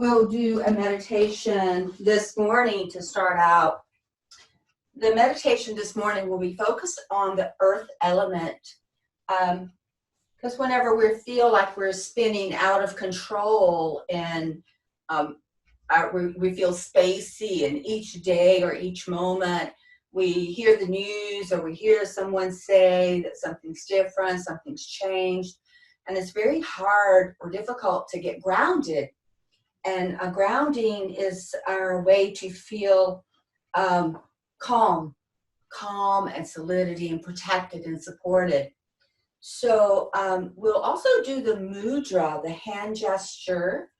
we'll do a meditation this morning to start out. The meditation this morning will be focused on the earth element. Because whenever we feel like we're spinning out of control and we feel spacey, and each day or each moment we hear the news or we hear someone say that something's different, something's changed, and it's very hard or difficult to get grounded. And grounding is our way to feel calm and solidity and protected and supported. So we'll also do the mudra, the hand gesture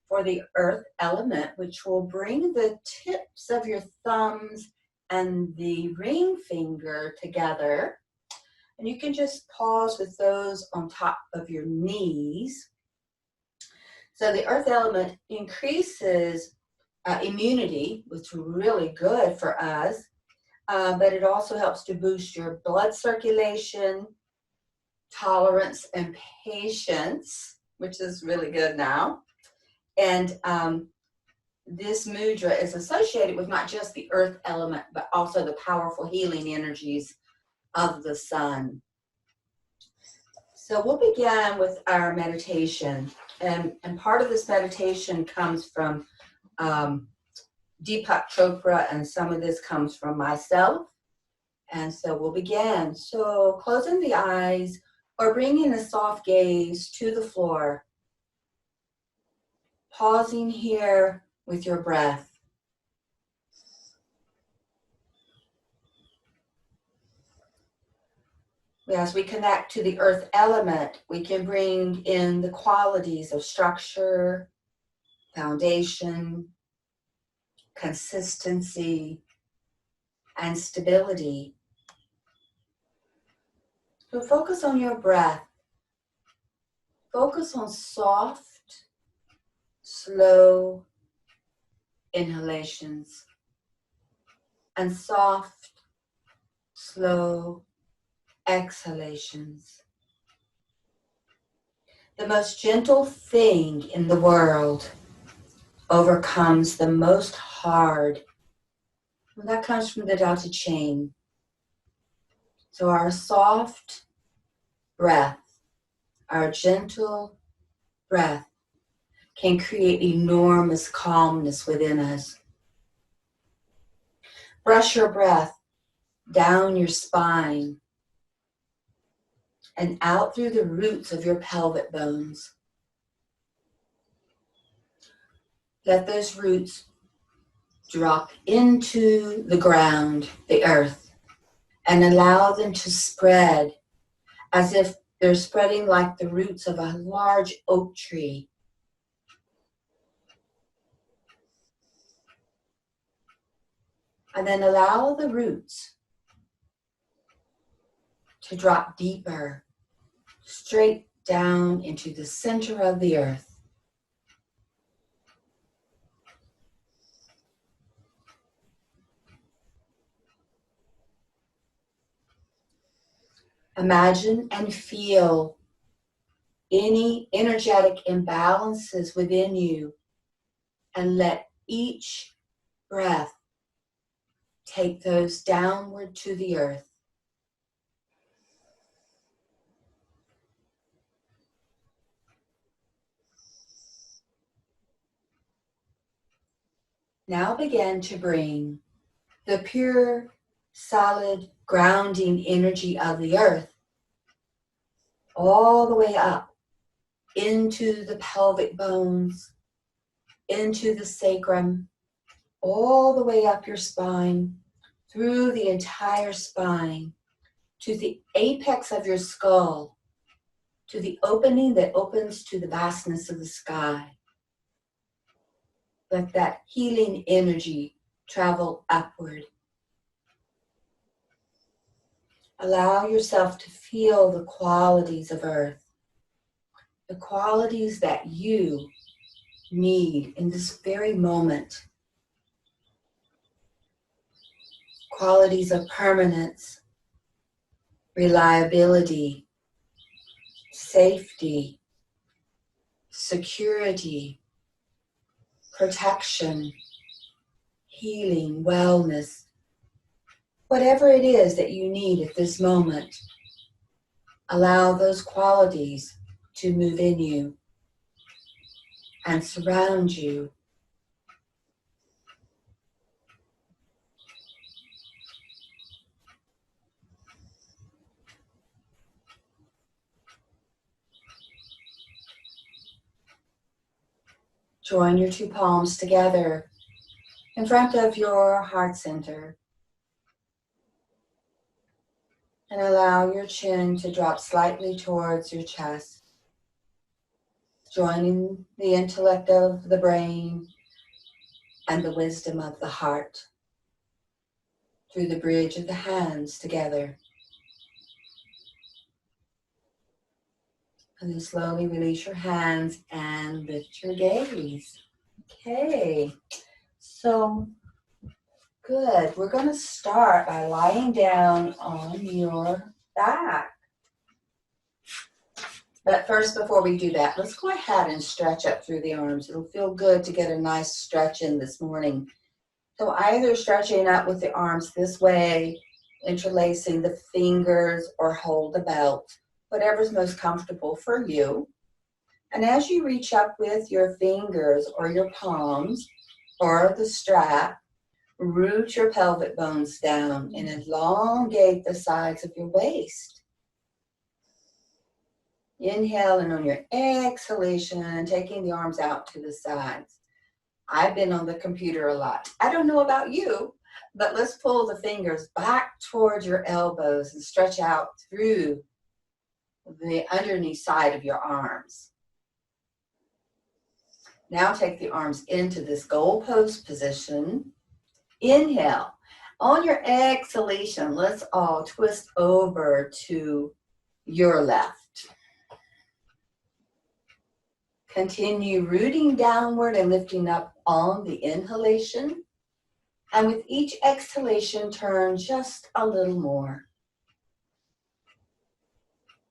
for the earth element, which will bring the tips of your thumbs and the ring finger together. And you can just pause with those on top of your knees. So the earth element increases immunity, which is really good for us, but it also helps to boost your blood circulation, tolerance, and patience, which is really good now. And this mudra is associated with not just the earth element, but also the powerful healing energies of the sun. So we'll begin with our meditation. And part of this meditation comes from Deepak Chopra, and some of this comes from myself. And so we'll begin. So closing the eyes or bringing a soft gaze to the floor. Pausing here with your breath. As we connect to the earth element, we can bring in the qualities of structure, foundation, consistency, and stability. So focus on your breath. Focus on soft, slow inhalations and soft, slow exhalations. The most gentle thing in the world overcomes the most hard. And that comes from the Tao Te Ching. So our soft breath, our gentle breath can create enormous calmness within us. Brush your breath down your spine and out through the roots of your pelvic bones. Let those roots drop into the ground, the earth, and allow them to spread as if they're spreading like the roots of a large oak tree. And then allow the roots to drop deeper, straight down into the center of the earth. Imagine and feel any energetic imbalances within you, and let each breath take those downward to the earth. Now begin to bring the pure, solid, grounding energy of the earth all the way up into the pelvic bones, into the sacrum, all the way up your spine, through the entire spine, to the apex of your skull, to the opening that opens to the vastness of the sky. Let that healing energy travel upward. Allow yourself to feel the qualities of earth, the qualities that you need in this very moment. Qualities of permanence, reliability, safety, security, protection, healing, wellness, whatever it is that you need at this moment. Allow those qualities to move in you and surround you. Join your two palms together in front of your heart center. And allow your chin to drop slightly towards your chest. Joining the intellect of the brain and the wisdom of the heart through the bridge of the hands together. And then slowly release your hands and lift your gaze. Okay, so good. We're going to start by lying down on your back. But first, before we do that, let's go ahead and stretch up through the arms. It'll feel good to get a nice stretch in this morning. So either stretching up with the arms this way, interlacing the fingers, or hold the belt, whatever's most comfortable for you. And as you reach up with your fingers or your palms or the strap, root your pelvic bones down and elongate the sides of your waist. Inhale, and on your exhalation, taking the arms out to the sides. I've been on the computer a lot. I don't know about you, but let's pull the fingers back towards your elbows and stretch out through the underneath side of your arms. Now take the arms into this goalpost position. Inhale. On your exhalation, let's all twist over to your left. Continue rooting downward and lifting up on the inhalation. And with each exhalation, turn just a little more.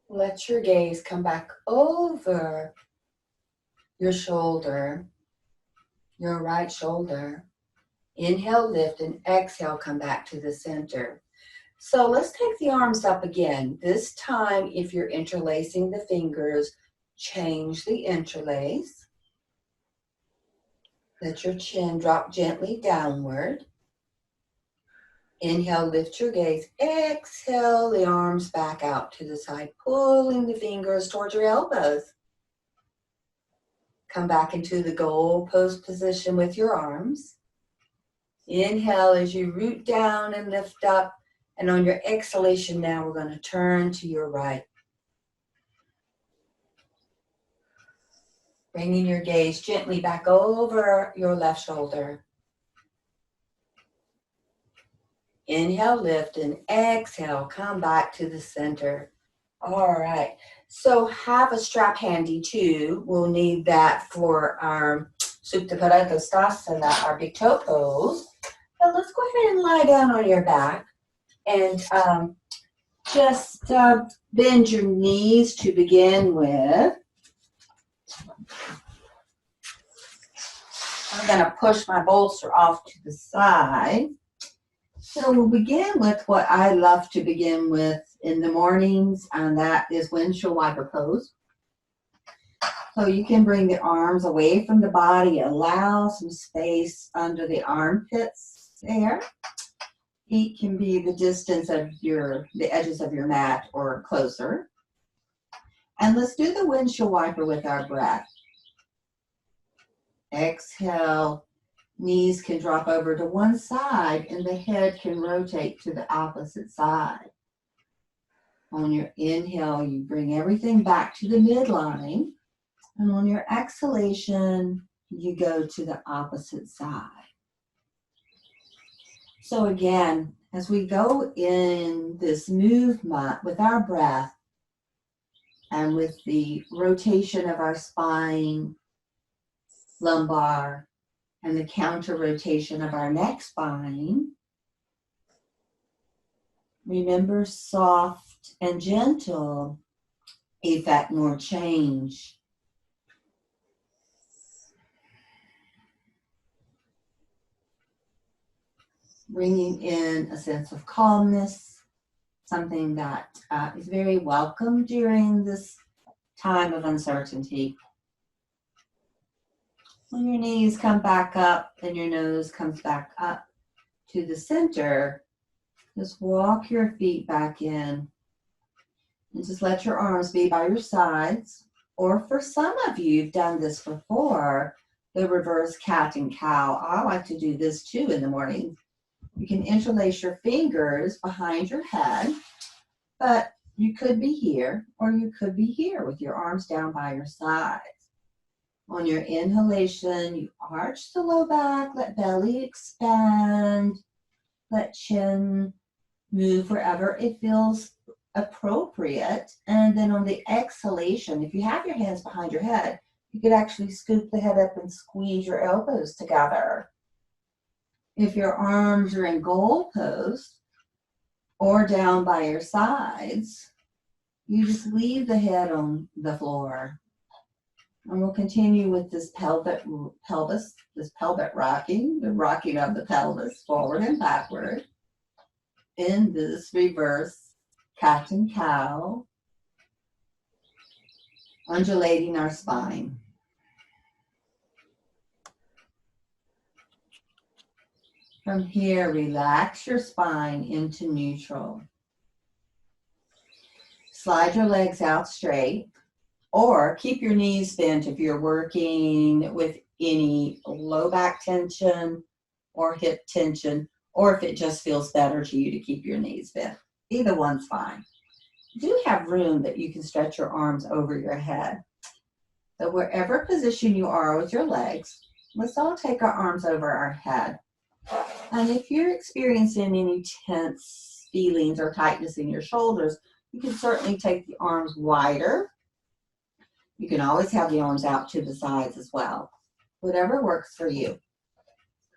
Let your gaze come back over your shoulder, your right shoulder. Inhale, lift, and exhale, come back to the center. So let's take the arms up again. This time, if you're interlacing the fingers, change the interlace. Let your chin drop gently downward. Inhale, lift your gaze. Exhale, the arms back out to the side, pulling the fingers towards your elbows. Come back into the goalpost position with your arms. Inhale as you root down and lift up. And on your exhalation now, we're going to turn to your right. Bringing your gaze gently back over your left shoulder. Inhale, lift, and exhale, come back to the center. All right, so have a strap handy too. We'll need that for our Supta Pada Dostasana, our big toe pose. But let's go ahead and lie down on your back and just bend your knees to begin with. I'm going to push my bolster off to the side. So we'll begin with what I love to begin with in the mornings, and that is windshield wiper pose. So you can bring the arms away from the body, allow some space under the armpits there. Feet can be the distance of the edges of your mat or closer. And let's do the windshield wiper with our breath. Exhale, knees can drop over to one side and the head can rotate to the opposite side. On your inhale, you bring everything back to the midline. And on your exhalation, you go to the opposite side. So again, as we go in this movement with our breath and with the rotation of our spine, lumbar, and the counter rotation of our neck spine, remember soft and gentle effect more change. bringing in a sense of calmness, something that is very welcome during this time of uncertainty. When your knees come back up and your nose comes back up to the center, just walk your feet back in and just let your arms be by your sides. Or for some of you, you've done this before, the reverse cat and cow. I like to do this too in the morning. You can interlace your fingers behind your head, but you could be here or you could be here with your arms down by your sides. On your inhalation, you arch the low back, let belly expand, let chin move wherever it feels appropriate. And then on the exhalation, if you have your hands behind your head, you could actually scoop the head up and squeeze your elbows together. If your arms are in goal pose or down by your sides, you just leave the head on the floor. And we'll continue with this pelvic rocking, the rocking of the pelvis forward and backward in this reverse cat and cow, undulating our spine. From here, relax your spine into neutral. Slide your legs out straight, or keep your knees bent if you're working with any low back tension or hip tension, or if it just feels better to you to keep your knees bent. Either one's fine. You do have room that you can stretch your arms over your head. So wherever position you are with your legs, let's all take our arms over our head. And if you're experiencing any tense feelings or tightness in your shoulders, you can certainly take the arms wider. You can always have the arms out to the sides as well. Whatever works for you.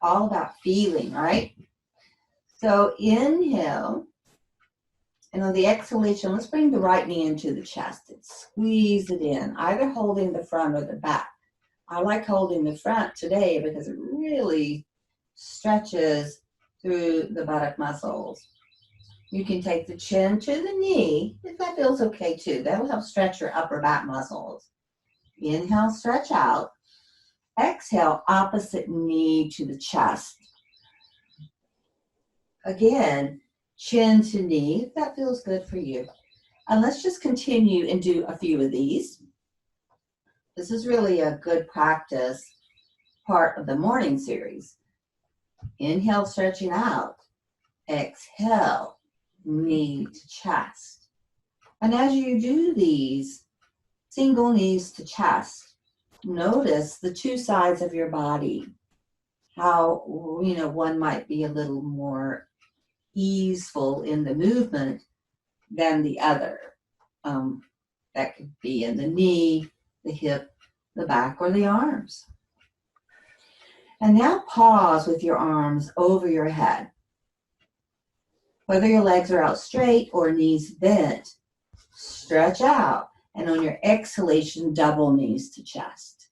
All about feeling, right? So inhale. And on the exhalation, let's bring the right knee into the chest and squeeze it in, either holding the front or the back. I like holding the front today because it really stretches through the buttock muscles. You can take the chin to the knee, if that feels okay too. That'll help stretch your upper back muscles. Inhale, stretch out. Exhale, opposite knee to the chest. Again, chin to knee, if that feels good for you. And let's just continue and do a few of these. This is really a good practice part of the morning series. Inhale, stretching out. Exhale, knee to chest. And as you do these single knees to chest, notice the two sides of your body. How, one might be a little more easeful in the movement than the other. That could be in the knee, the hip, the back, or the arms. And now pause with your arms over your head. Whether your legs are out straight or knees bent, stretch out. And on your exhalation, double knees to chest.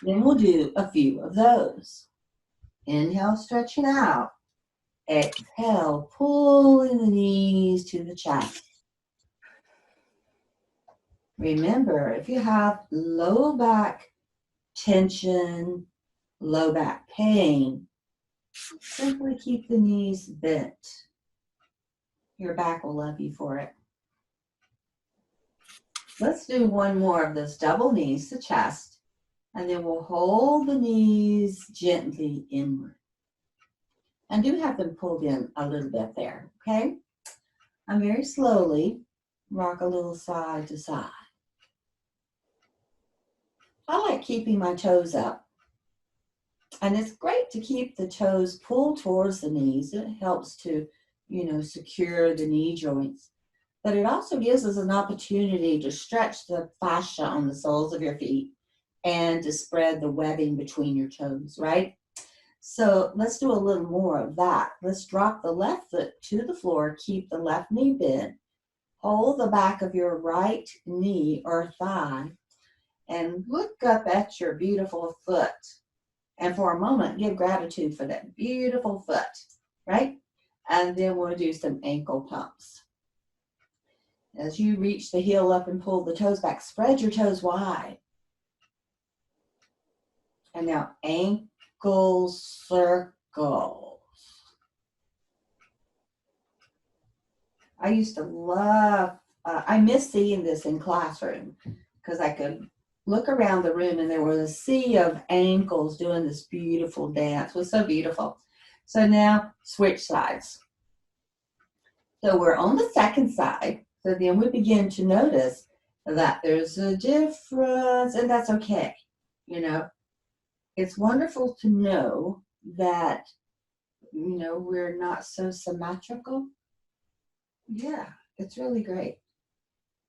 Then we'll do a few of those. Inhale, stretching out. Exhale, pulling the knees to the chest. Remember, if you have low back tension, low back pain, simply keep the knees bent. Your back will love you for it. Let's do one more of those double knees to chest, and then we'll hold the knees gently inward. And do have them pulled in a little bit there, okay? And very slowly rock a little side to side. I like keeping my toes up. And it's great to keep the toes pulled towards the knees. It helps to, secure the knee joints. But it also gives us an opportunity to stretch the fascia on the soles of your feet and to spread the webbing between your toes, right? So let's do a little more of that. Let's drop the left foot to the floor, keep the left knee bent, hold the back of your right knee or thigh, and look up at your beautiful foot. And for a moment, give gratitude for that beautiful foot, right? And then we'll do some ankle pumps. As you reach the heel up and pull the toes back, spread your toes wide. And now ankle circles. I used to love, I miss seeing this in classroom because I could look around the room and there was a sea of ankles doing this beautiful dance. It was so beautiful. So now switch sides. So we're on the second side. So then we begin to notice that there's a difference, and that's okay. You know, it's wonderful to know that, you know, we're not so symmetrical. Yeah, it's really great.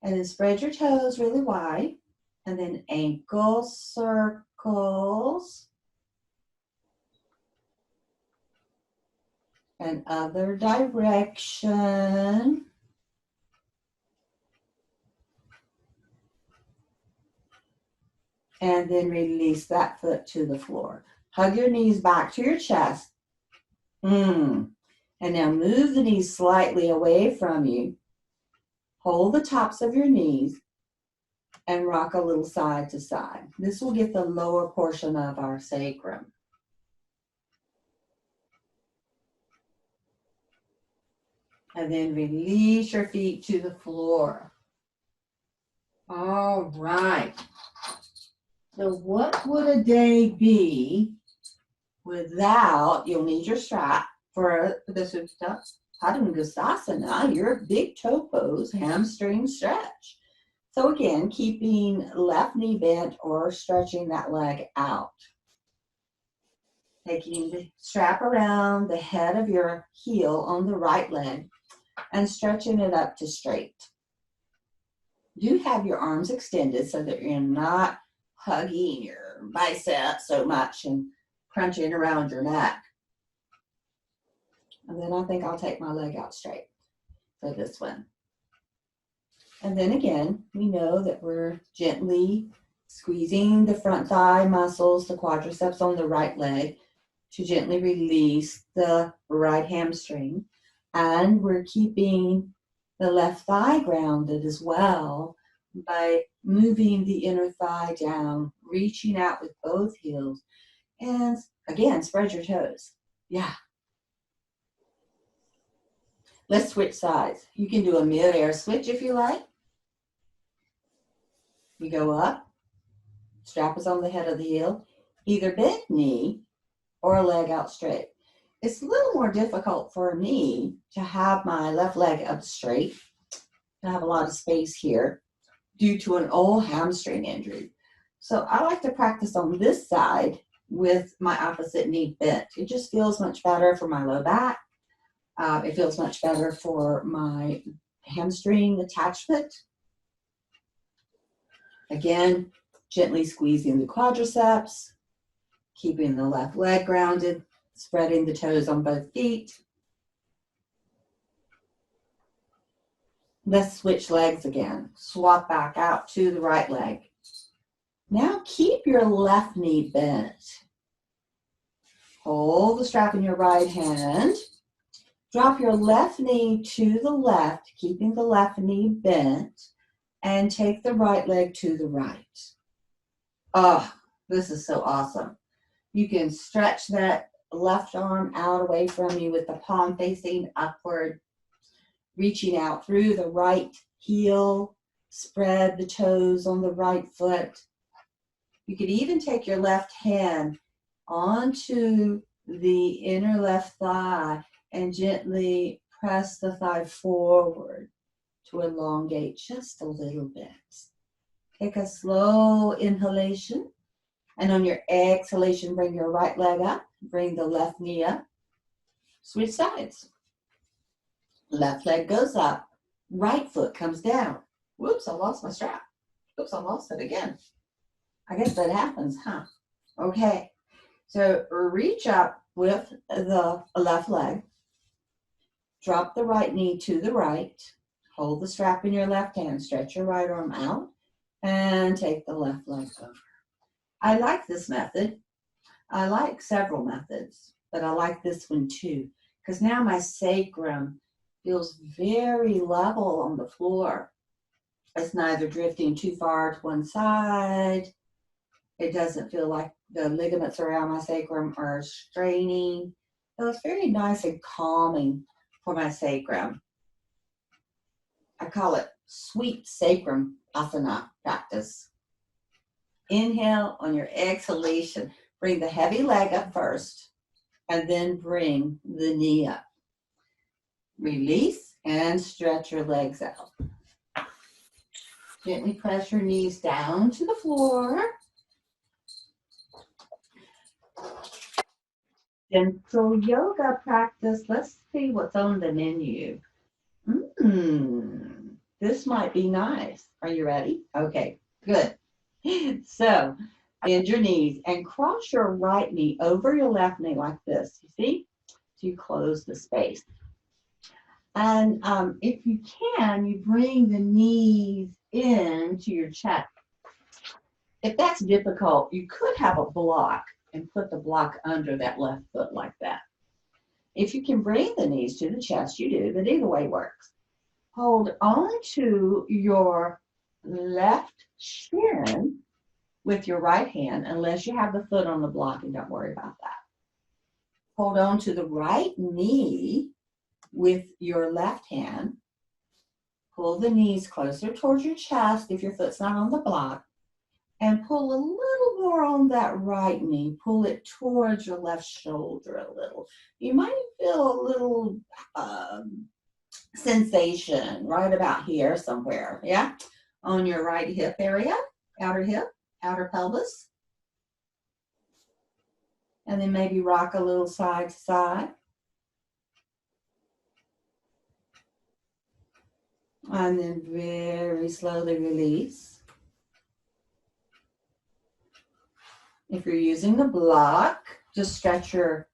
And then spread your toes really wide, and then ankle circles. And other direction. And then release that foot to the floor. Hug your knees back to your chest. And now move the knees slightly away from you. Hold the tops of your knees and rock a little side to side. This will get the lower portion of our sacrum. And then release your feet to the floor. All right. So what would a day be without, you'll need your strap for the Supta Padangusasana, your big toe pose, hamstring stretch. So again, keeping left knee bent or stretching that leg out. Taking the strap around the head of your heel on the right leg and stretching it up to straight. Do have your arms extended so that you're not hugging your biceps so much and crunching around your neck. And then I think I'll take my leg out straight for this one. And then again, we know that we're gently squeezing the front thigh muscles, the quadriceps on the right leg to gently release the right hamstring. And we're keeping the left thigh grounded as well by moving the inner thigh down, reaching out with both heels. And again, spread your toes. Yeah. Let's switch sides. You can do a mid-air switch if you like. You go up, strap is on the head of the heel, either bent knee or a leg out straight. It's a little more difficult for me to have my left leg up straight. I have a lot of space here due to an old hamstring injury. So I like to practice on this side with my opposite knee bent. It just feels much better for my low back. It feels much better for my hamstring attachment. Again, gently squeezing the quadriceps, keeping the left leg grounded, spreading the toes on both feet. Let's switch legs again. Swap back out to the right leg. Now keep your left knee bent. Hold the strap in your right hand. Drop your left knee to the left, keeping the left knee bent, and take the right leg to the right. Oh, this is so awesome. You can stretch that left arm out away from you with the palm facing upward, reaching out through the right heel, spread the toes on the right foot. You could even take your left hand onto the inner left thigh and gently press the thigh forward to elongate just a little bit. Take a slow inhalation, and on your exhalation, bring your right leg up, bring the left knee up. Switch sides. Left leg goes up, right foot comes down. Whoops, I lost my strap. Oops, I lost it again. I guess that happens, huh? Okay, so reach up with the left leg. Drop the right knee to the right. Hold the strap in your left hand. Stretch your right arm out and take the left leg over. I like this method. I like several methods, but I like this one too because now my sacrum feels very level on the floor. It's neither drifting too far to one side. It doesn't feel like the ligaments around my sacrum are straining. So it's very nice and calming for my sacrum. I call it sweet sacrum asana practice. Inhale. On your exhalation, bring the heavy leg up first, and then bring the knee up. Release and stretch your legs out. Gently press your knees down to the floor. Gentle yoga practice. Let's see what's on the menu. This might be nice. Are you ready? Okay, good. So, bend your knees and cross your right knee over your left knee like this. You see? So you close the space. And if you can, you bring the knees into your chest. If that's difficult, you could have a block and put the block under that left foot like that. If you can bring the knees to the chest, you do, but either way works. Hold on to your left shin with your right hand, unless you have the foot on the block, and don't worry about that. Hold on to the right knee with your left hand. Pull the knees closer towards your chest if your foot's not on the block, and pull a little more on that right knee. Pull it towards your left shoulder a little. You might feel a little sensation right about here somewhere, yeah? On your right hip area, outer hip, outer pelvis. And then maybe rock a little side to side. And then very slowly release. If you're using the block, just stretch your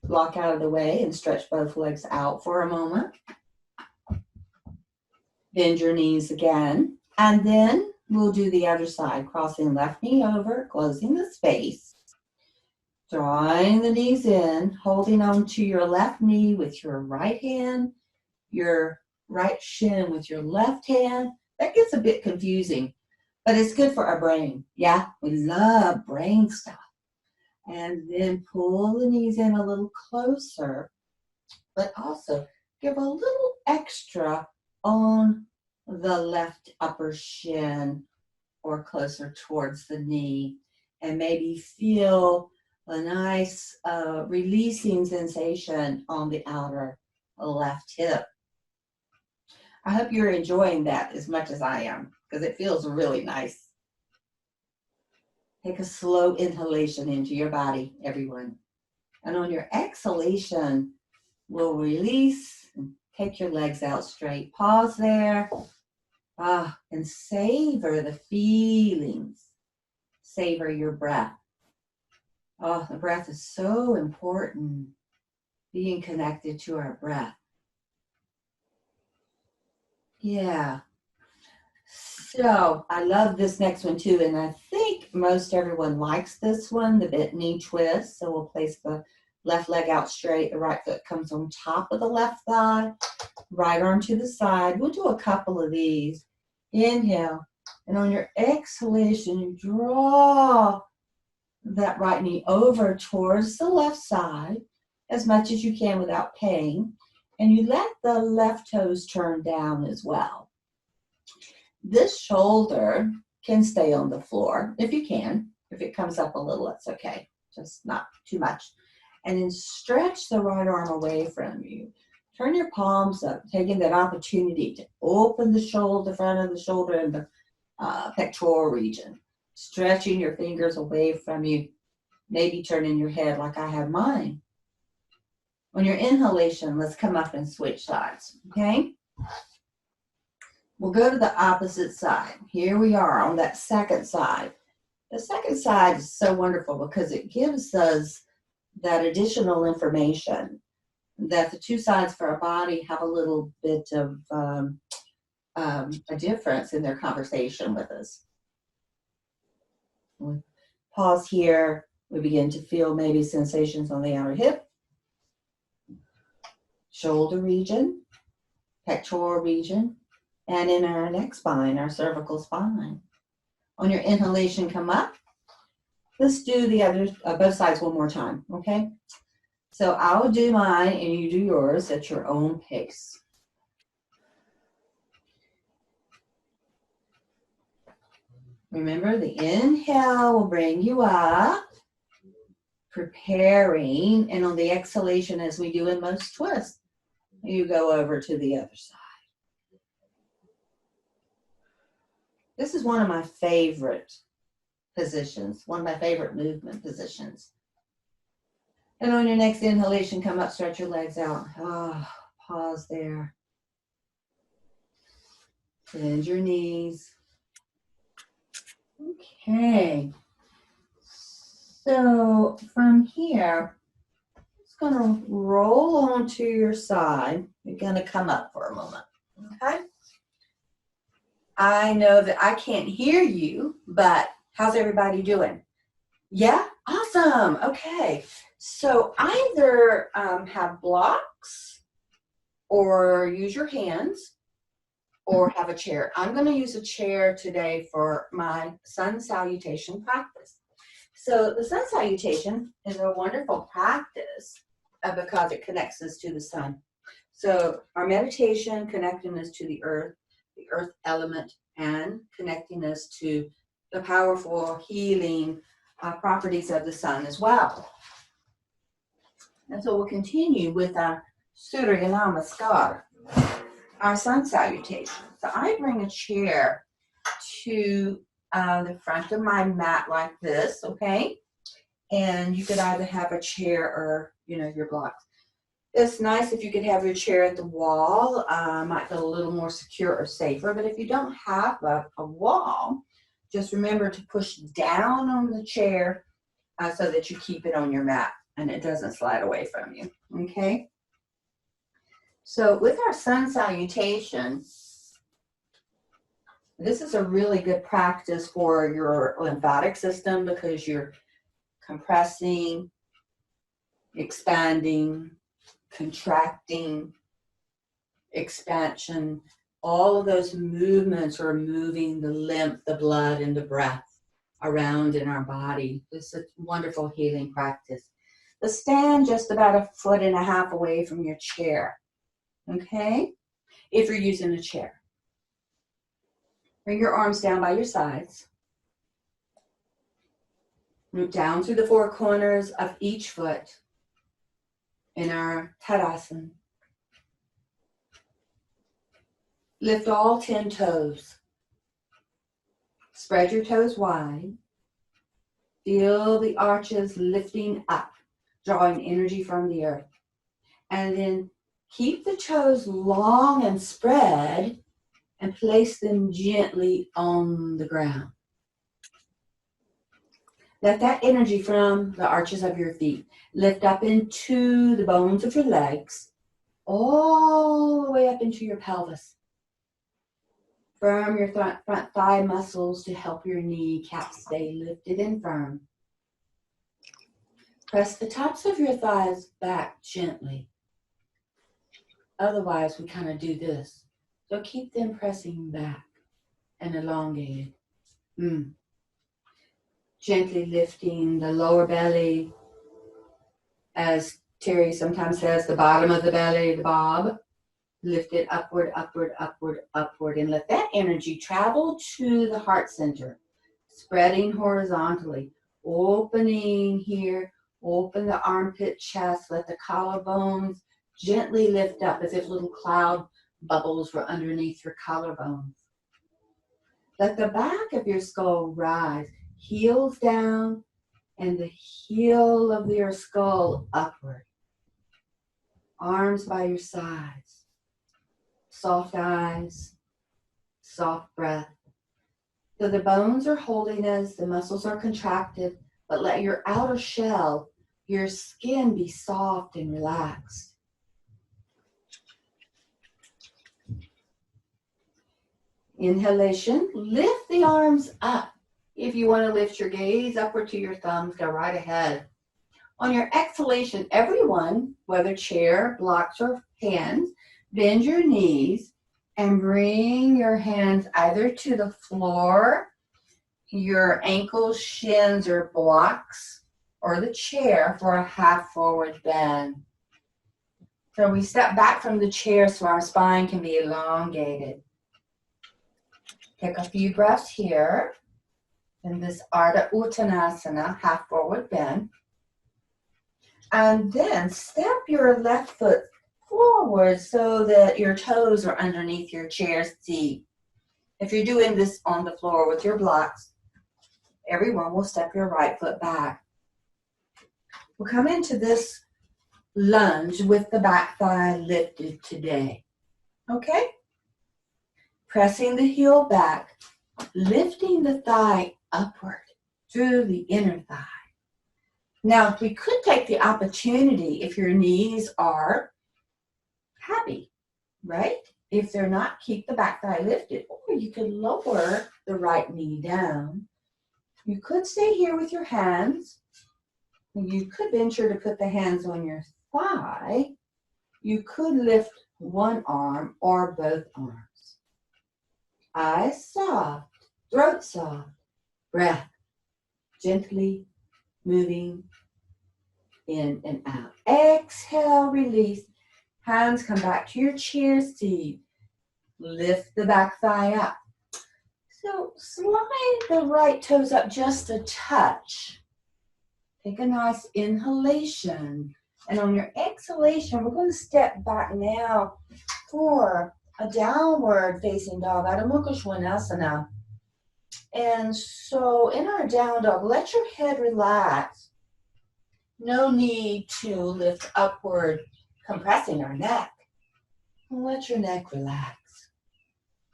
block out of the way and stretch both legs out for a moment. Bend your knees again. And then we'll do the other side, crossing left knee over, closing the space. Drawing the knees in, holding on to your left knee with your right hand, your right shin with your left hand. That gets a bit confusing, but it's good for our brain. Yeah, we love brain stuff. And then pull the knees in a little closer, but also give a little extra on the left upper shin or closer towards the knee, and maybe feel a nice releasing sensation on the outer left hip. I hope you're enjoying that as much as I am, because it feels really nice. Take a slow inhalation into your body, everyone. And on your exhalation, we'll release and take your legs out straight. Pause there. And savor the feelings. Savor your breath. Oh, the breath is so important. Being connected to our breath. Yeah. So I love this next one too, and I think most everyone likes this one, the bent knee twist. So we'll place the left leg out straight, the right foot comes on top of the left thigh, right arm to the side. We'll do a couple of these. Inhale, and on your exhalation, you draw that right knee over towards the left side as much as you can without pain, and you let the left toes turn down as well. This shoulder can stay on the floor if you can. If it comes up a little, it's okay, just not too much. And then stretch the right arm away from you. Turn your palms up, taking that opportunity to open the shoulder, the front of the shoulder and the pectoral region. Stretching your fingers away from you, maybe turning your head like I have mine. On your inhalation, let's come up and switch sides, okay? We'll go to the opposite side. Here we are on that second side. The second side is so wonderful because it gives us that additional information that the two sides for our body have a little bit of a difference in their conversation with us. We pause here. We begin to feel maybe sensations on the outer hip. shoulder region, pectoral region, and in our neck spine, our cervical spine. On your inhalation, come up. Let's do the other, both sides one more time, okay? So I'll do mine and you do yours at your own pace. Remember, the inhale will bring you up, preparing, and on the exhalation, as we do in most twists, you go over to the other side. This is one of my favorite positions, one of my favorite movement positions. And on your next inhalation, come up, stretch your legs out. Pause there. Bend your knees. Okay. So from here, it's going to roll onto your side. You're going to come up for a moment. Okay. I know that I can't hear you, but how's everybody doing? Yeah? Awesome. Okay. So either have blocks or use your hands or have a chair. I'm going to use a chair today for my sun salutation practice. So the sun salutation is a wonderful practice because it connects us to the sun. So our meditation connecting us to the earth element, and connecting us to the powerful healing properties of the sun as well. And so we'll continue with our Surya Namaskar, our sun salutation. So I bring a chair to the front of my mat like this, okay? And you could either have a chair or, your blocks. It's nice if you could have your chair at the wall. Might feel a little more secure or safer, but if you don't have a wall, just remember to push down on the chair so that you keep it on your mat and it doesn't slide away from you, okay? So with our sun salutation, this is a really good practice for your lymphatic system because you're compressing, expanding, contracting, expansion. All of those movements are moving the lymph, the blood, and the breath around in our body. This is a wonderful healing practice. But stand just about 1.5 feet away from your chair, okay? If you're using a chair. Bring your arms down by your sides. Move down through the 4 corners of each foot in our Tadasana. Lift all 10 toes. Spread your toes wide. Feel the arches lifting up, drawing energy from the earth. And then keep the toes long and spread and place them gently on the ground. Let that energy from the arches of your feet lift up into the bones of your legs, all the way up into your pelvis. Firm your front thigh muscles to help your kneecaps stay lifted and firm. Press the tops of your thighs back gently. Otherwise, we kind of do this. So keep them pressing back and elongated. Gently lifting the lower belly. As Terry sometimes says, the bottom of the belly, the bob. Lift it upward, upward, upward, upward, and let that energy travel to the heart center, spreading horizontally, opening here, open the armpit chest, let the collarbones gently lift up as if little cloud bubbles were underneath your collarbones. Let the back of your skull rise, heels down, and the heel of your skull upward. Arms by your sides. Soft eyes, soft breath. So the bones are holding us, the muscles are contracted, but let your outer shell, your skin be soft and relaxed. Inhalation, lift the arms up. If you want to lift your gaze upward to your thumbs, go right ahead. On your exhalation, everyone, whether chair, blocks, or hands. Bend your knees and bring your hands either to the floor, your ankles, shins, or blocks, or the chair for a half forward bend. So we step back from the chair so our spine can be elongated. Take a few breaths here in this Ardha Uttanasana, half forward bend. And then step your left foot forward so that your toes are underneath your chair seat. If you're doing this on the floor with your blocks, everyone will step your right foot back. We'll come into this lunge with the back thigh lifted today. Okay? Pressing the heel back, lifting the thigh upward through the inner thigh. Now, we could take the opportunity, if your knees are happy, right? If they're not, keep the back thigh lifted. Or you could lower the right knee down. You could stay here with your hands. You could venture to put the hands on your thigh. You could lift one arm or both arms. Eyes soft, throat soft, breath gently moving in and out. Exhale, release. Hands come back to your chair seat. Lift the back thigh up. So slide the right toes up just a touch. Take a nice inhalation. And on your exhalation, we're going to step back now for a downward facing dog, Adho Mukha Svanasana. And so in our down dog, let your head relax. No need to lift upward, compressing our neck. Let your neck relax.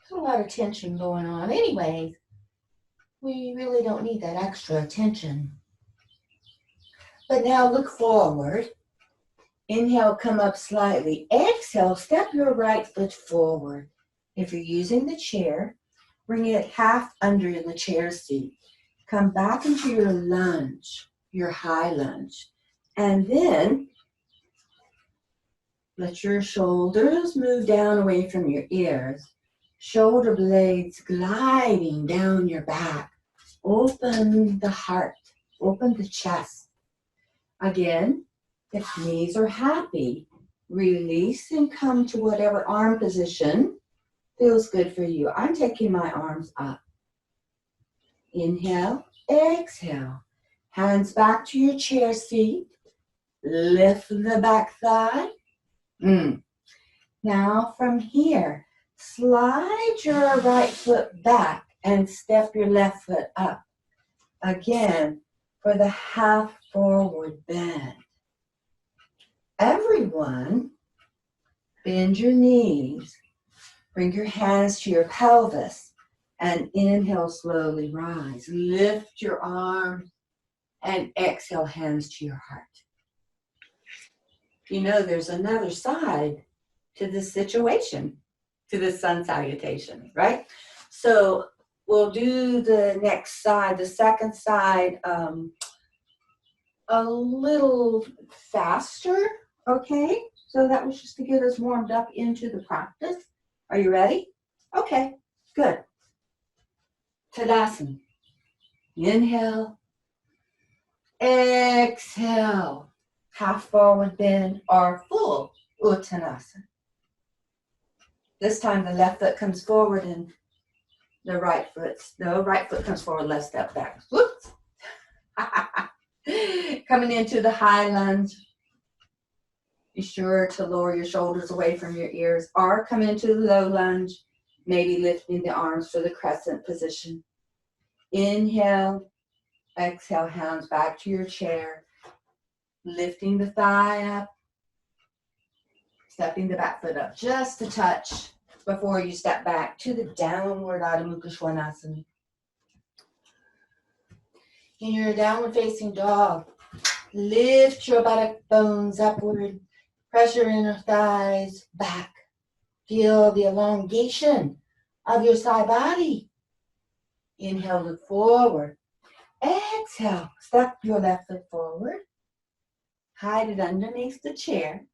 There's a lot of tension going on. Anyways, we really don't need that extra attention. But now look forward. Inhale, come up slightly. Exhale, step your right foot forward. If you're using the chair, bring it half under the chair seat. Come back into your lunge, your high lunge. And then let your shoulders move down away from your ears. Shoulder blades gliding down your back. Open the heart, open the chest. Again, if knees are happy, release and come to whatever arm position feels good for you. I'm taking my arms up. Inhale, exhale. Hands back to your chair seat. Lift the back thigh. Now from here, slide your right foot back and step your left foot up. Again, for the half forward bend. Everyone, bend your knees. Bring your hands to your pelvis and inhale, slowly rise. Lift your arms and exhale, hands to your heart. You know, there's another side to this situation, to this sun salutation, right? So we'll do the next side, the second side, a little faster, okay? So that was just to get us warmed up into the practice. Are you ready? Okay, good. Tadasana. Inhale. Exhale. Half forward bend or full Uttanasana. This time the left foot comes forward and the right foot comes forward, left step back. Whoops. Coming into the high lunge. Be sure to lower your shoulders away from your ears or come into the low lunge, maybe lifting the arms for the crescent position. Inhale, exhale, hands back to your chair, lifting the thigh up, stepping the back foot up just a touch before you step back to the downward Adho Mukha Svanasana. In your downward facing dog, lift your buttock bones upward. Press your inner thighs back. Feel the elongation of your side body. Inhale, look forward. Exhale, step your left foot forward. Hide it underneath the chair.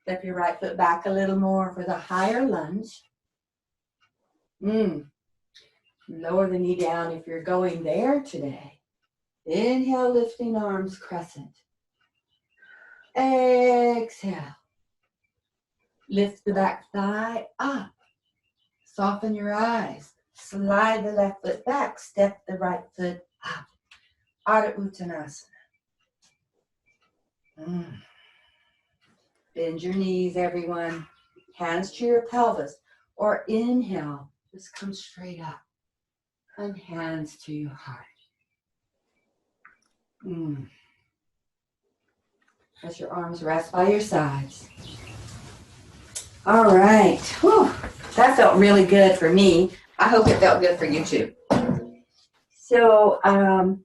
Step your right foot back a little more for the higher lunge. Lower the knee down if you're going there today. Inhale, lifting arms, crescent. Exhale. Lift the back thigh up. Soften your eyes. Slide the left foot back. Step the right foot up. Ardha Uttanasana. Bend your knees, everyone. Hands to your pelvis. Or inhale, just come straight up. And hands to your heart. Let your arms rest by your sides. All right. Whew. That felt really good for me. I hope it felt good for you too. So I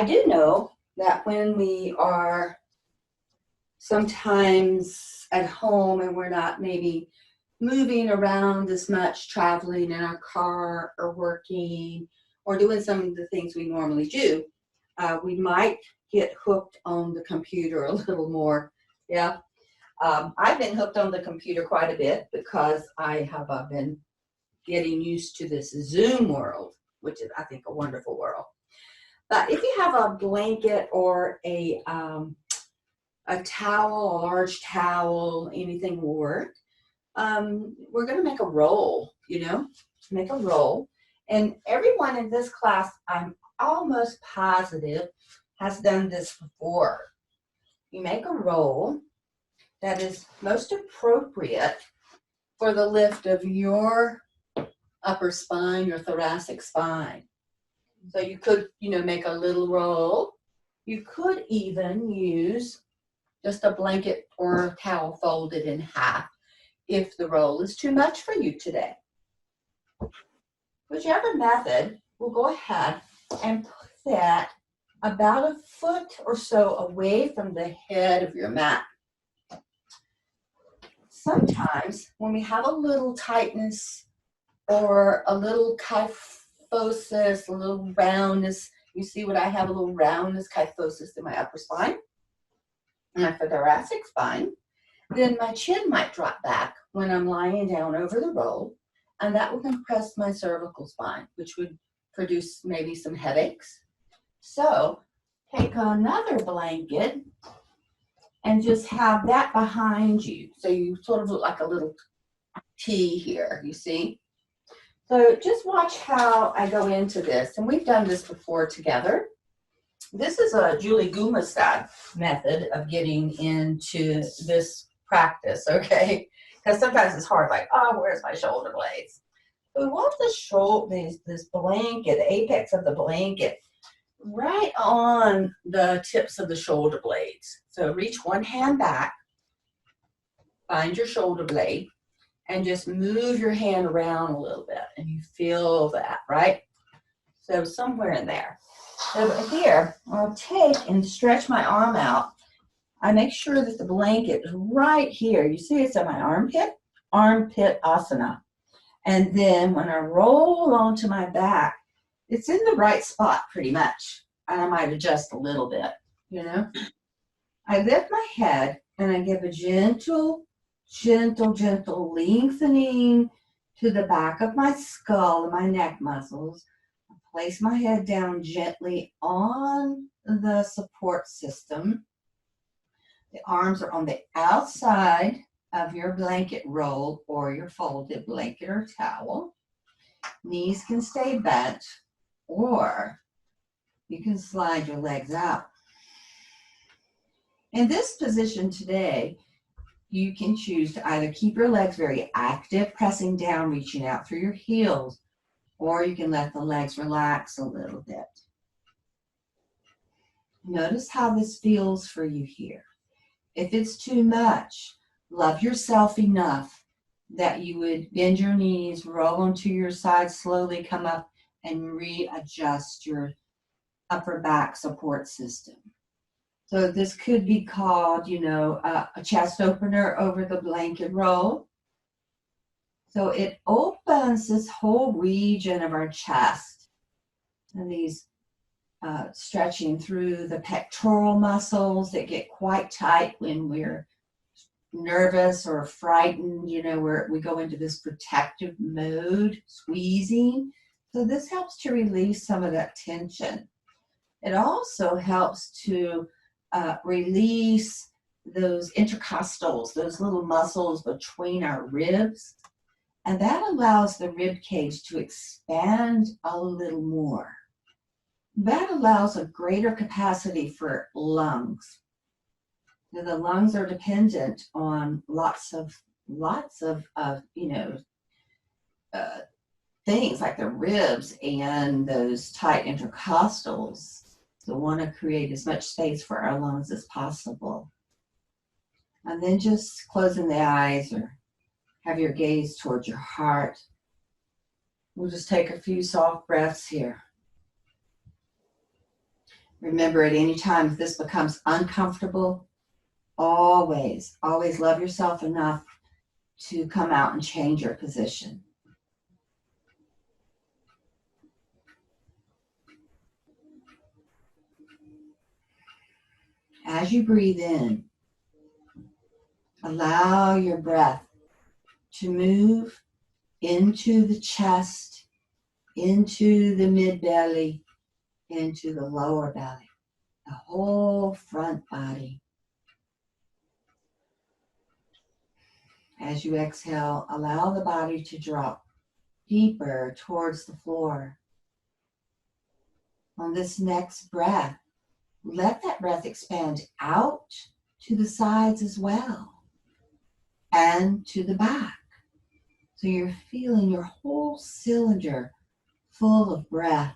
do know that when we are sometimes at home and we're not maybe moving around as much, traveling in our car or working or doing some of the things we normally do, we might get hooked on the computer a little more. Yeah. I've been hooked on the computer quite a bit because I have been getting used to this Zoom world, which is, I think, a wonderful world. But if you have a blanket or a towel, a large towel, anything will work. We're going to make a roll, make a roll. And everyone in this class, I'm almost positive, has done this before. You make a roll that is most appropriate for the lift of your upper spine, your thoracic spine. So you could, make a little roll. You could even use just a blanket or a towel folded in half if the roll is too much for you today. Whichever method, we'll go ahead and put that about a foot or so away from the head of your mat. Sometimes when we have a little tightness or a little kyphosis, a little roundness, you see what I have, a little roundness, kyphosis in my upper spine, and my thoracic spine, then my chin might drop back when I'm lying down over the roll, and that will compress my cervical spine, which would produce maybe some headaches. So take another blanket and just have that behind you. So you sort of look like a little T here, you see? So just watch how I go into this. And we've done this before together. This is a Julie Gumastad method of getting into this practice, okay? Because sometimes it's hard, like, oh, where's my shoulder blades? So we want this blanket, the apex of the blanket, right on the tips of the shoulder blades. So reach one hand back, find your shoulder blade, and just move your hand around a little bit, and you feel that, right? So somewhere in there. So here, I'll take and stretch my arm out. I make sure that the blanket is right here. You see it's in my armpit asana. And then when I roll onto my back, it's in the right spot pretty much. And I might adjust a little bit, I lift my head and I give a gentle lengthening to the back of my skull and my neck muscles. I place my head down gently on the support system. The arms are on the outside of your blanket roll or your folded blanket or towel. Knees can stay bent, or you can slide your legs out. In this position today, you can choose to either keep your legs very active, pressing down, reaching out through your heels, or you can let the legs relax a little bit. Notice how this feels for you here. If it's too much, love yourself enough that you would bend your knees, roll onto your side, slowly come up and readjust your upper back support system. So this could be called, a chest opener over the blanket roll. So it opens this whole region of our chest and these stretching through the pectoral muscles that get quite tight when we're nervous or frightened, where we go into this protective mode, squeezing. So this helps to release some of that tension. It also helps to release those intercostals, those little muscles between our ribs. And that allows the rib cage to expand a little more. That allows a greater capacity for lungs. Now, the lungs are dependent on lots of things like the ribs and those tight intercostals. So we want to create as much space for our lungs as possible. And then just closing the eyes or have your gaze towards your heart. We'll just take a few soft breaths here. Remember, at any time if this becomes uncomfortable, always love yourself enough to come out and change your position. As you breathe in, allow your breath to move into the chest, into the mid-belly, into the lower belly, the whole front body. As you exhale, allow the body to drop deeper towards the floor. On this next breath, let that breath expand out to the sides as well and to the back. So you're feeling your whole cylinder full of breath.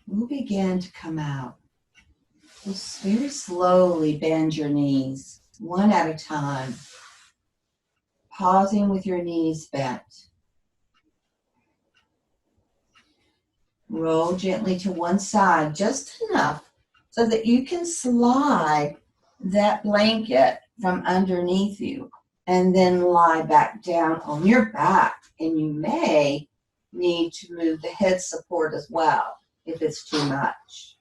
We'll begin to come out. Just very slowly bend your knees, one at a time, pausing with your knees bent. Roll gently to one side, just enough so that you can slide that blanket from underneath you and then lie back down on your back. And you may need to move the head support as well if it's too much.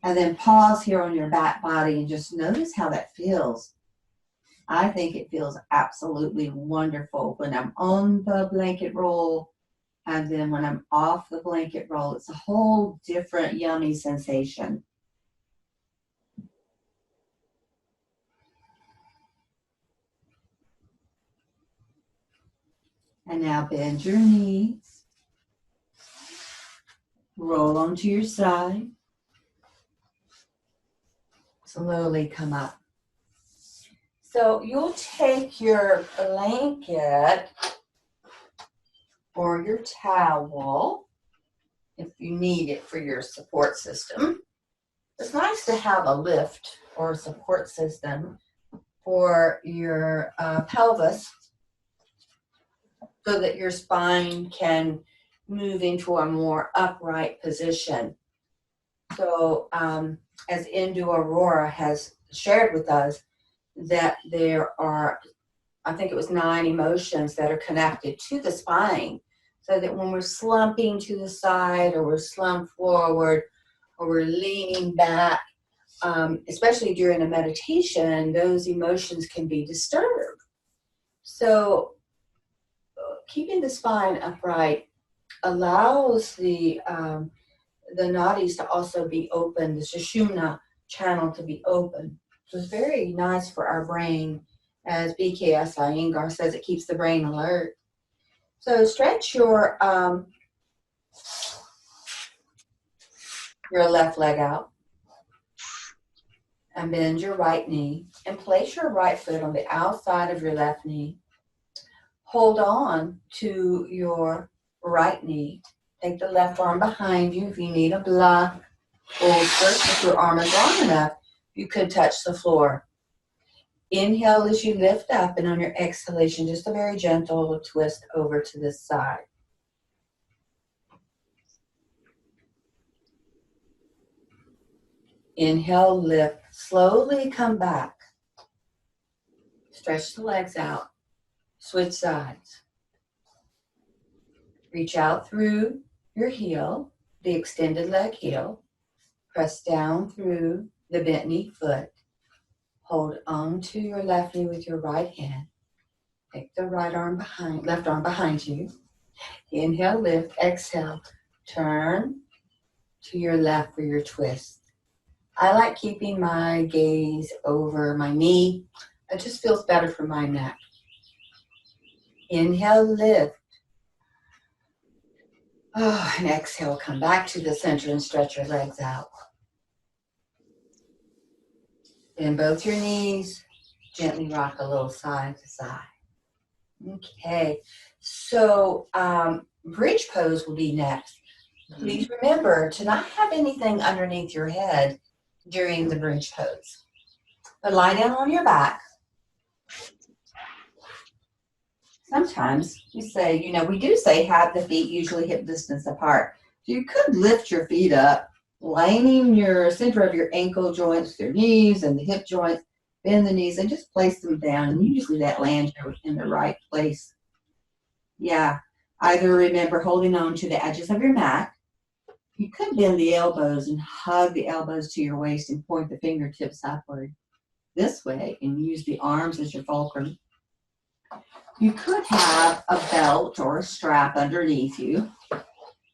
And then pause here on your back body and just notice how that feels. I think it feels absolutely wonderful when I'm on the blanket roll, and then when I'm off the blanket roll, it's a whole different yummy sensation. And now bend your knees. Roll onto your side. Slowly come up. So you'll take your blanket or your towel if you need it for your support system. It's nice to have a lift or a support system for your pelvis so that your spine can move into a more upright position. So as Indu Aurora has shared with us, that there are, I think it was 9 emotions that are connected to the spine, so that when we're slumping to the side or we're slumped forward or we're leaning back, especially during a meditation, those emotions can be disturbed. So keeping the spine upright allows the nadis to also be open, the Sushumna channel to be open. So it's very nice for our brain. As BKS Iyengar says, it keeps the brain alert. So stretch your left leg out and bend your right knee and place your right foot on the outside of your left knee. Hold on to your right knee. Take the left arm behind you if you need a block. Hold first. If your arm is long enough, you could touch the floor. Inhale as you lift up, and on your exhalation, just a very gentle twist over to this side. Inhale, lift, slowly come back. Stretch the legs out. Switch sides. Reach out through your heel, the extended leg heel. Press down through the bent knee foot. Hold on to your left knee with your right hand. Take the right arm behind, left arm behind you. Inhale, lift, exhale. Turn to your left for your twist. I like keeping my gaze over my knee. It just feels better for my neck. Inhale, lift. Oh, and exhale, come back to the center and stretch your legs out. Bend both your knees. Gently rock a little side to side. Okay, so bridge pose will be next. Please remember to not have anything underneath your head during the bridge pose. But lie down on your back. Sometimes we say, we do say have the feet usually hip distance apart. So you could lift your feet up, lining your center of your ankle joints, your knees and the hip joints, bend the knees and just place them down. And usually that lands you in the right place. Yeah, either remember holding on to the edges of your mat. You could bend the elbows and hug the elbows to your waist and point the fingertips upward this way and use the arms as your fulcrum. You could have a belt or a strap underneath you.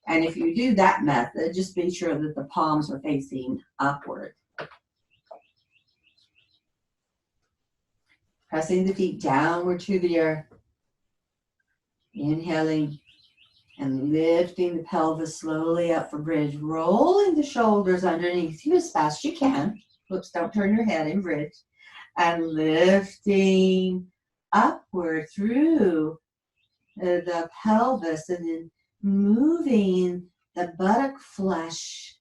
And if you do that method, just be sure that the palms are facing upward. Pressing the feet downward to the earth. Inhaling and lifting the pelvis slowly up for bridge. Rolling the shoulders underneath you as fast as you can. Whoops, don't turn your head in bridge. And lifting upward through the pelvis and then moving the buttock flesh,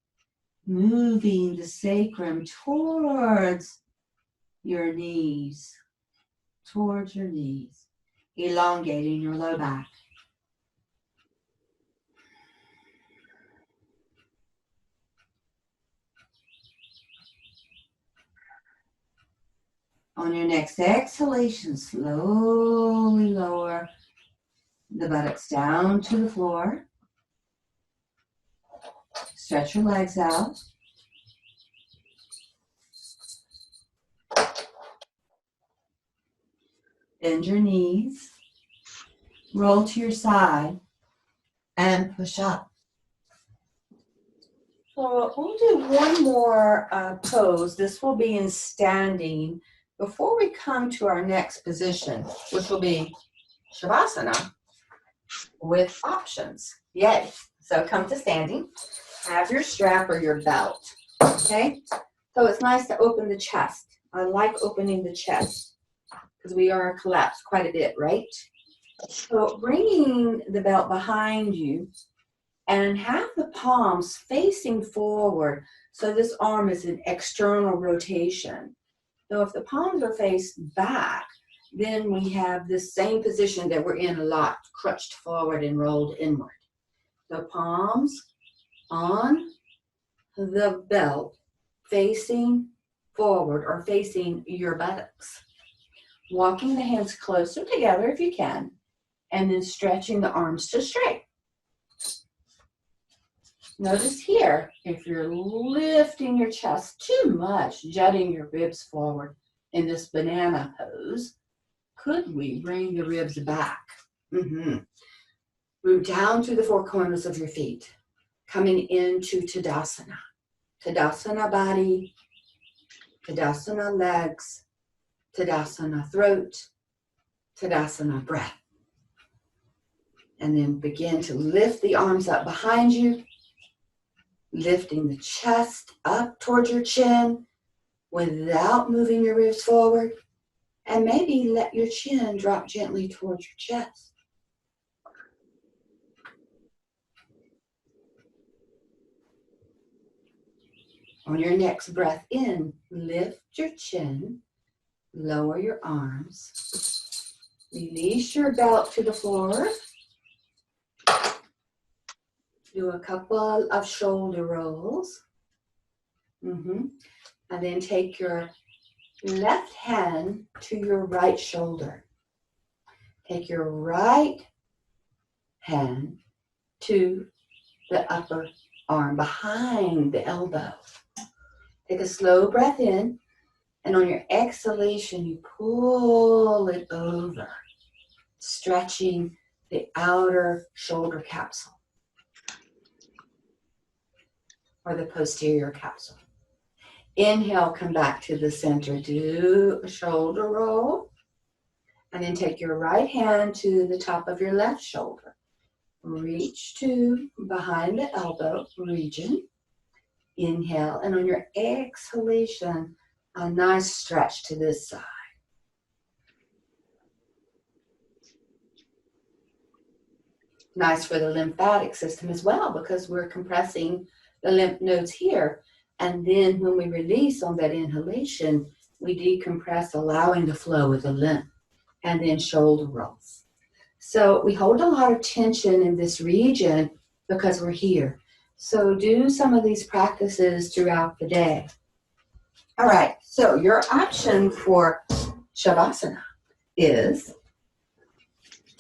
moving the sacrum towards your knees, elongating your low back. On your next exhalation, slowly lower the buttocks down to the floor. Stretch your legs out. Bend your knees. Roll to your side and push up. So we'll do one more pose. This will be in standing before we come to our next position, which will be Shavasana with options. Yay. So come to standing. Have your strap or your belt. Okay? So it's nice to open the chest. I like opening the chest because we are collapsed quite a bit, right? So bringing the belt behind you and have the palms facing forward. So this arm is an external rotation. So if the palms are faced back, then we have this same position that we're in a lot, crunched forward and rolled inward. So palms on the belt facing forward or facing your buttocks. Walking the hands closer together if you can, and then stretching the arms to straight. Notice here, if you're lifting your chest too much, jutting your ribs forward in this banana pose, could we bring the ribs back? Move down to the four corners of your feet, coming into Tadasana. Tadasana body, Tadasana legs, Tadasana throat, Tadasana breath. And then begin to lift the arms up behind you, lifting the chest up towards your chin without moving your ribs forward. And maybe let your chin drop gently towards your chest. On your next breath in, lift your chin, lower your arms, release your belt to the floor. Do a couple of shoulder rolls. And then take your left hand to your right shoulder. Take your right hand to the upper arm behind the elbow. Take a slow breath in, and on your exhalation, you pull it over, stretching the outer shoulder capsule or the posterior capsule. Inhale, come back to the center. Do a shoulder roll, and then take your right hand to the top of your left shoulder. Reach to behind the elbow region. Inhale, and on your exhalation, a nice stretch to this side. Nice for the lymphatic system as well, because we're compressing the lymph nodes here. And then when we release on that inhalation, we decompress, allowing the flow of the lymph. And then shoulder rolls. So we hold a lot of tension in this region because we're here. So do some of these practices throughout the day. All right, so your option for Shavasana is,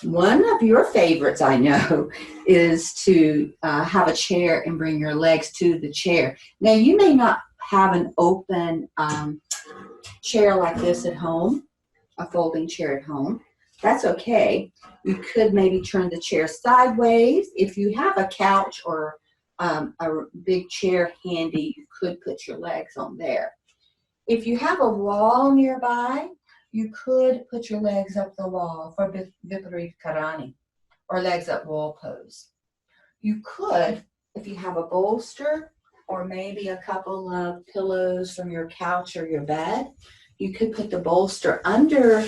one of your favorites, I know, is to have a chair and bring your legs to the chair. Now, you may not have an open chair like this at home, a folding chair at home. That's okay. You could maybe turn the chair sideways. If you have a couch or a big chair handy, you could put your legs on there. If you have a wall nearby, you could put your legs up the wall for Viparita Karani, or legs up wall pose. You could, if you have a bolster or maybe a couple of pillows from your couch or your bed, you could put the bolster under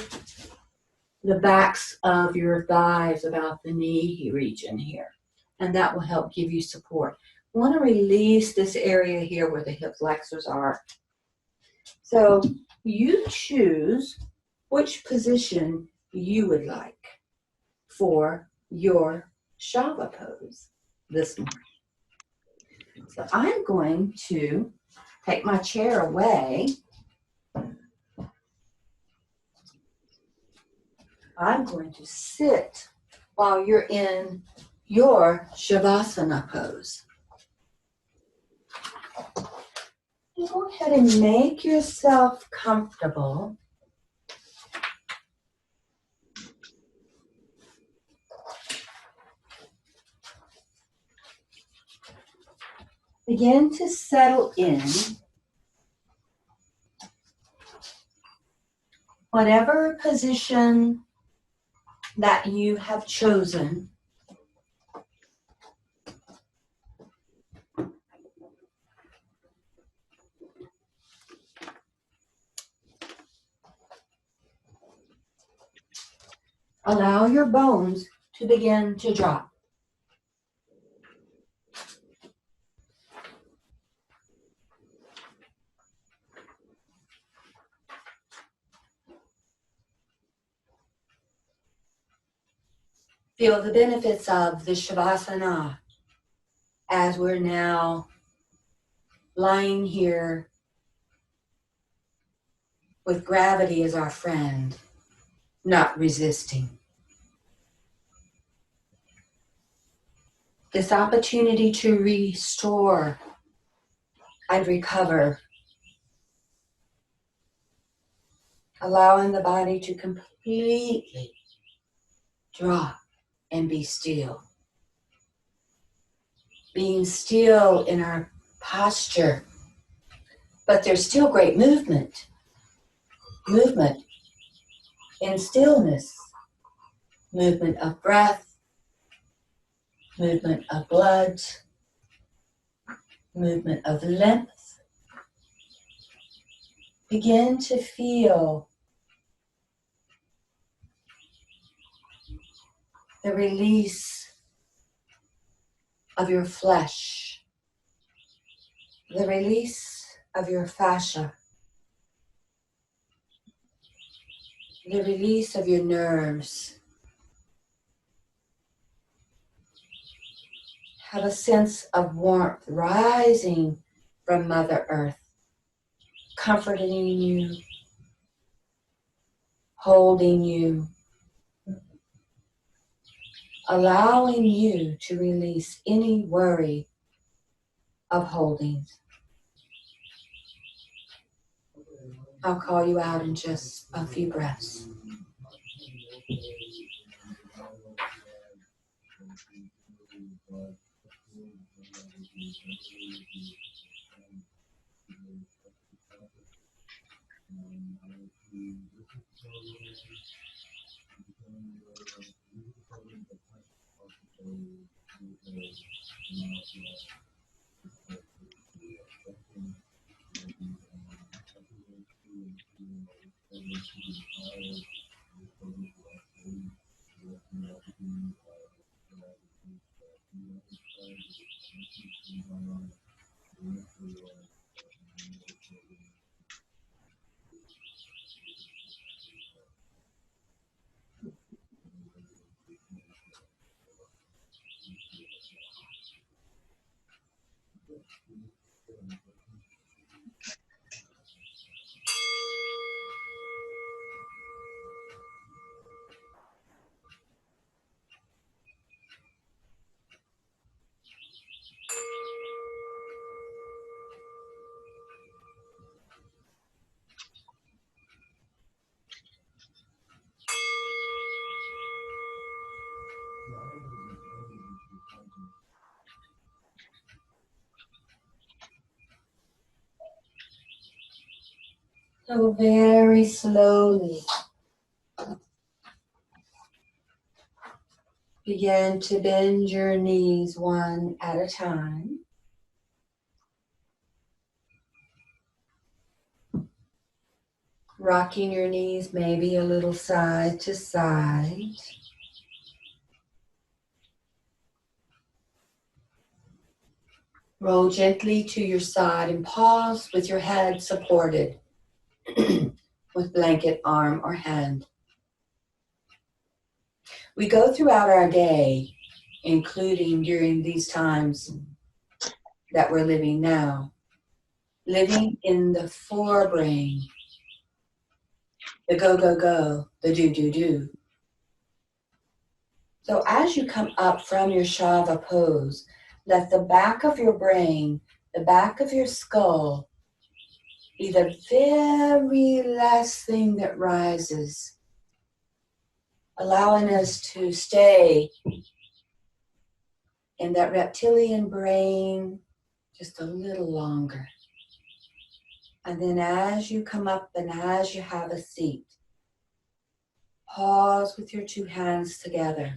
the backs of your thighs, about the knee region here, and that will help give you support. You want to release this area here where the hip flexors are. So you choose which position you would like for your Shava pose this morning. So I'm going to take my chair away. I'm going to sit while you're in your Shavasana pose. You go ahead and make yourself comfortable. Begin to settle in. Whatever position that you have chosen, allow your bones to begin to drop. Feel the benefits of the Shavasana as we're now lying here with gravity as our friend, not resisting. This opportunity to restore and recover, allowing the body to completely drop and be still. Being still in our posture, but there's still great movement. Movement in stillness, movement of breath, movement of blood, movement of lymph. Begin to feel the release of your flesh, the release of your fascia, the release of your nerves. Have a sense of warmth rising from Mother Earth, comforting you, holding you, allowing you to release any worry of holding. I'll call you out in just a few breaths. So very slowly, begin to bend your knees one at a time. Rocking your knees maybe a little side to side. Roll gently to your side and pause with your head supported with blanket, arm, or hand. We go throughout our day, including during these times that we're living now, living in the forebrain, the go, go, go, the do, do, do. So as you come up from your Shava pose, let the back of your brain, the back of your skull, be the very last thing that rises, allowing us to stay in that reptilian brain just a little longer. And then as you come up and as you have a seat, pause with your two hands together.